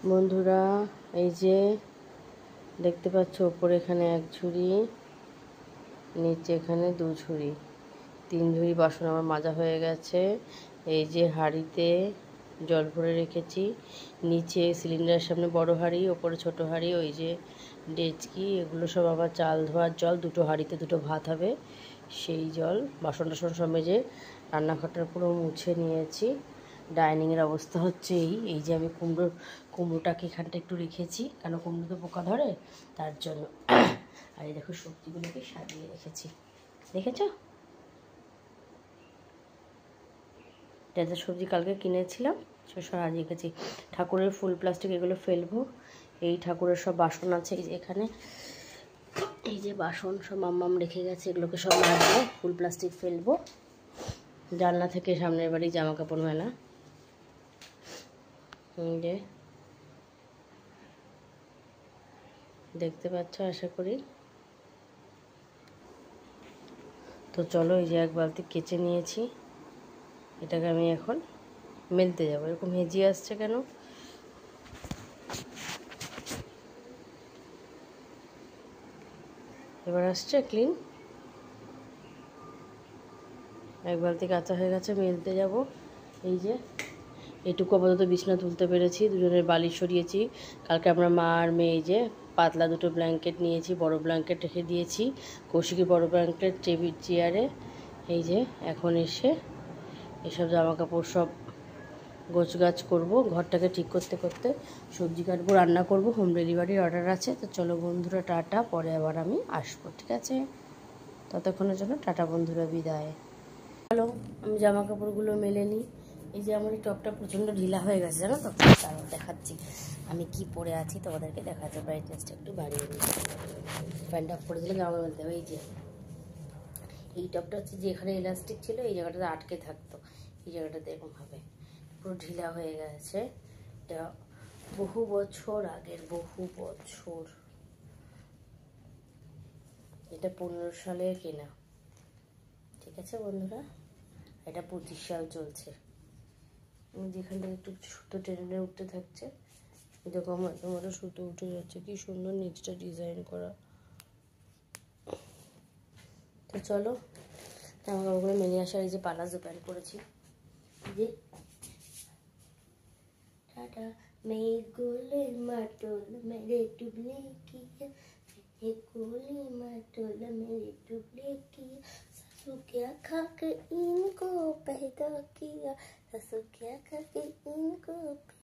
বন্ধুরা, এই যে দেখতে পাচ্ছ, ওপরে এখানে এক ঝুড়ি, নিচে এখানে 2 ঝুড়ি, 3 ঝুড়ি বাসন আমার মাজা হয়ে গেছে। এই যে হাঁড়িতে জল ভরে রেখেছি, নিচে সিলিন্ডারের সামনে বড় হাঁড়ি, ওপরে ছোট হাঁড়ি, ওই যে ডেচকি, এগুলো সব আবার চাল ধোয়ার জল। 2টো হাঁড়িতে 2টো ভাত হবে, সেই জল। বাসন টাসন সব মেজে রান্নাঘরটা পুরো মুছে নিয়েছি। ডাইনিংয়ের অবস্থা হচ্ছে এই যে আমি কুমড়োটাকে এখানটা একটু রেখেছি, কেন কুমড়োতে পোকা ধরে, তার জন্য। আর এই দেখো সবজিগুলোকে সাজিয়ে রেখেছি, দেখেছো? যা সবজি কালকে কিনেছিলাম সব সাজিয়ে রেখেছি। ঠাকুরের ফুল প্লাস্টিক এগুলো ফেলবো। এই ঠাকুরের সব বাসন আছে, এই যে এখানে, এই যে বাসন সব মাম্মাম রেখে গেছে, এগুলোকে সব মাজবো, ফুল প্লাস্টিক ফেলবো। জানলা থেকে সামনের বাড়ি জামা কাপড় মেলা, যে দেখতে পাচ্ছ আশা করি। তো চলো, এই যে এক বালতি কেচে নিয়েছি, এটাকে আমি এখন মেলতে যাবো। এরকম হেজিয়ে আসছে কেন? এবার আসছে ক্লিন। এক বালতি কাঁচা হয়ে গেছে, মেলতে যাব। এই যে এটুকু আপাতত বিছানা তুলতে পেরেছি, দুজনের বালিশ সরিয়েছি। কালকে আমরা মা আর মেয়ে এই যে পাতলা 2টো ব্ল্যাঙ্কেট নিয়েছি, বড় ব্ল্যাঙ্কেট রেখে দিয়েছি কৌশিকী, বড় ব্ল্যাঙ্কেট টেবিল চেয়ারে। এই যে এখন এসে এসব জামা কাপড় সব গোছগাছ করব, ঘরটাকে ঠিক করতে করতে সবজি কাটবো, রান্না করব। হোম ডেলিভারির অর্ডার আছে। তো চলো বন্ধুরা, টাটা, পরে আবার আমি আসবো, ঠিক আছে? ততক্ষণের জন্য টাটা বন্ধুরা, বিদায়। হ্যালো, আমি জামা কাপড়গুলো মেলে নিই। এই যে আমার এই টপটা প্রচণ্ড ঢিলা হয়ে গেছে, জানো তো? তারপর দেখাচ্ছি আমি কি পরে আছি, তোমাদেরকে দেখাচ্ছে। ব্রাইটনেসটা একটু বাড়িয়ে নিই, ফ্যানটা অফ করে দিলে জামা মেলতে হবে। এই যে এই টপটা হচ্ছে, যে এখানে ইলাস্টিক ছিল, এই জায়গাটাতে আটকে থাকতো, এই জায়গাটাতে এরকমভাবে পুরো ঢিলা হয়ে গেছে। এটা বহু বছর আগের, বহু বছর, এটা 15 সালে কেনা, ঠিক আছে বন্ধুরা? এটা 25 সাল চলছে। যেখান থেকে একটু সুতো টেনে উঠতে থাকছে, দেখো আমার তোমারও সুতো উঠে যাচ্ছে, কি সুন্দর নিচটা ডিজাইন করা। তো চলো জামা কাপড়গুলো মেলে আসার। এই যে পালাজো প্যান্ট পরেছি, যে টাটা মেয়ে গোলে মাটোল মেরে ডুবলে কিয়া, মেরে গোলে মাটোল মেরে डुबले किया, ससुर क्या खा के इनको पैदा किया, ससुर क्या खा के इनको